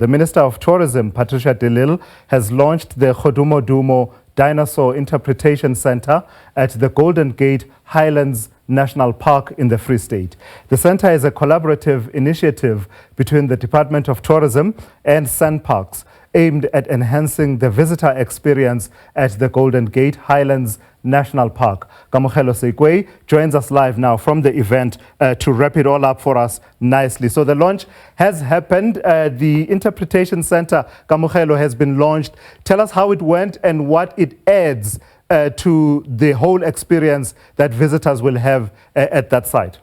The Minister of Tourism, Patricia de Lille, has launched the Kgodumodumo Dinosaur Interpretation Center at the Golden Gate Highlands National Park in the Free State. The center is a collaborative initiative between the Department of Tourism and SANParks, aimed at enhancing the visitor experience at the Golden Gate Highlands National Park. Kamogelo Seekoei joins us live now from the event to wrap it all up for us nicely. So the launch has happened. The Interpretation Center, Kamogelo, has been launched. Tell us how it went and what it adds to the whole experience that visitors will have at that site.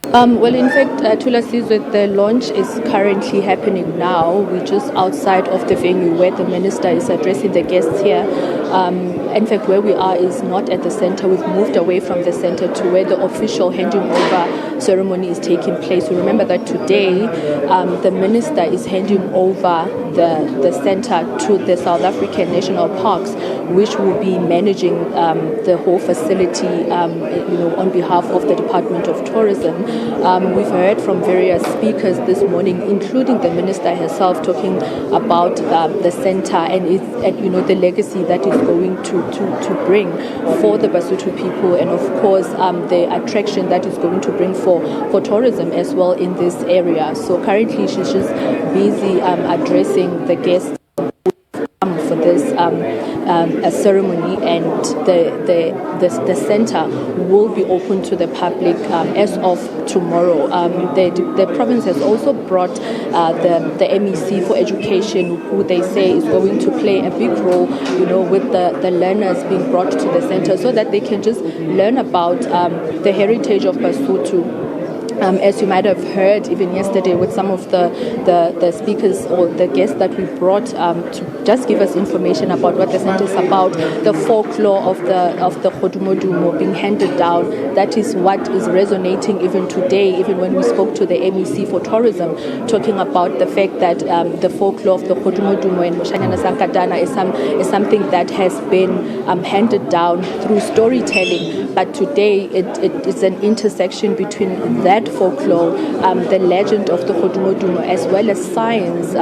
Well, in fact, Thulasizwe, the launch is currently happening now. We're just outside of the venue where the minister is addressing the guests here. In fact, where we are is not at the center. We've moved away from the center to where the official handing over ceremony is taking place. We remember that today the minister is handing over the center to the South African National Parks, which will be managing the whole facility on behalf of the Department of Tourism. We've heard from various speakers this morning, including the minister herself, talking about the center and the legacy that is going to bring for the Basotho people, and of course the attraction that is going to bring for tourism as well in this area. So currently she's just busy addressing the guests for this ceremony, and the center will be open to the public as of tomorrow. The province has also brought the MEC for education, who they say is going to play a big role, with the learners being brought to the center so that they can just learn about the heritage of Basotho. As you might have heard even yesterday with some of the speakers or the guests that we brought to just give us information about what the center is about, the folklore of the Kgodumodumo being handed down. That is what is resonating even today, even when we spoke to the MEC for tourism, talking about the fact that the folklore of the Kgodumodumo and Moshanyana Sankatana is something that has been handed down through storytelling. But today it is an intersection between that folklore, the legend of the Kgodumodumo, as well as science.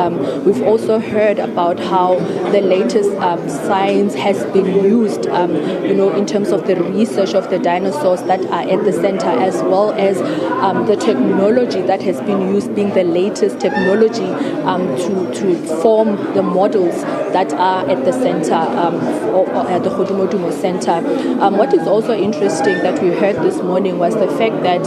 We've also heard about how the latest science has been used, in terms of the research of the dinosaurs that are at the center, as well as the technology that has been used, being the latest technology to form the models that are at the center, at the Kgodumodumo Center. What is also interesting that we heard this morning was the fact that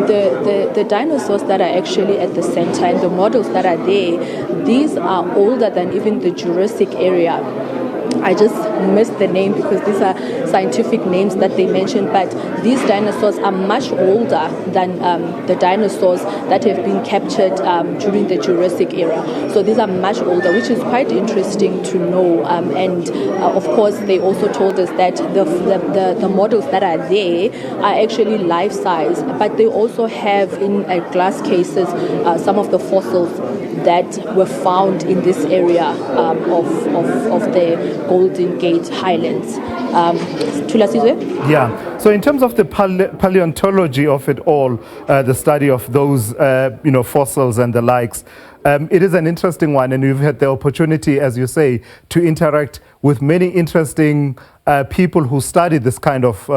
the dinosaurs that are actually at the center and the models that are there, these are older than even the Jurassic area. I just missed the name because these are scientific names that they mentioned, but these dinosaurs are much older than the dinosaurs that have been captured during the Jurassic era. So these are much older, which is quite interesting to know. And of course, they also told us that the models that are there are actually life-size, but they also have in glass cases some of the fossils that were found in this area of the Golden Gate Highlands. Thulasizwe? Yeah. So in terms of the paleontology of it all, the study of those fossils and the likes, it is an interesting one, and we've had the opportunity, as you say, to interact with many interesting people who study this kind of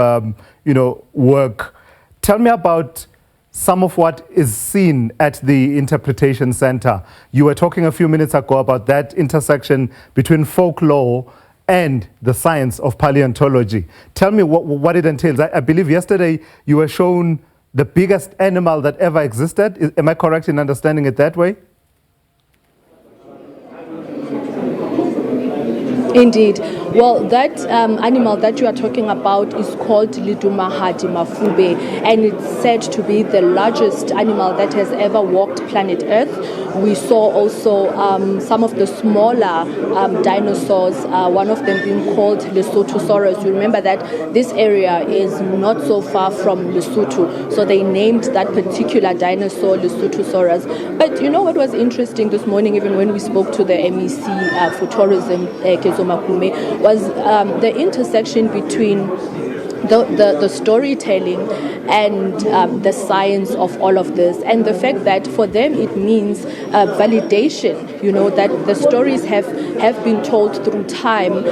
work. Tell me about some of what is seen at the Interpretation Center. You were talking a few minutes ago about that intersection between folklore and the science of paleontology. Tell me what it entails. I believe yesterday you were shown the biggest animal that ever existed. Am I correct in understanding it that way? Indeed. Well, that animal that you are talking about is called Lidumahadi Mafube, and it's said to be the largest animal that has ever walked planet Earth. We saw also some of the smaller dinosaurs, one of them being called Lesothosaurus. You remember that this area is not so far from Lesotho, so they named that particular dinosaur Lesothosaurus. But you know what was interesting this morning, even when we spoke to the MEC for tourism, Kgodumodumo, was the intersection between the storytelling and the science of all of this, and the fact that for them it means validation, that the stories have been told through time,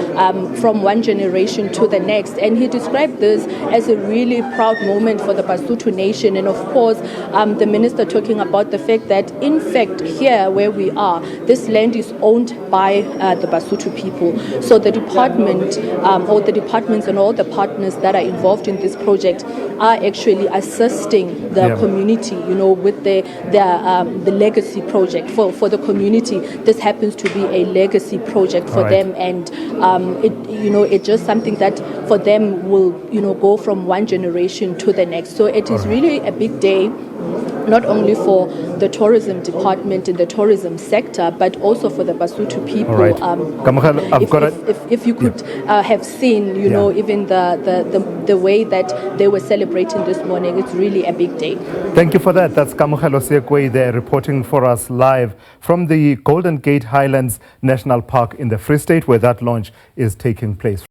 from one generation to the next. And he described this as a really proud moment for the Basotho nation. And of course, the minister talking about the fact that in fact here where we are, this land is owned by the Basotho people. So the department, or the departments and all the partners that are involved in this project are actually assisting the community, with the legacy project for the community. This happens to be a legacy project for them, and it's just something that for them will go from one generation to the next. So it is really a big day, not only for the tourism department and the tourism sector, but also for the Basotho people. If you could have seen, even the way that they were celebrating this morning, it's really a big day. Thank you for that. That's Kamogelo Seekoei there reporting for us live from the Golden Gate Highlands National Park in the Free State, where that launch is taking place.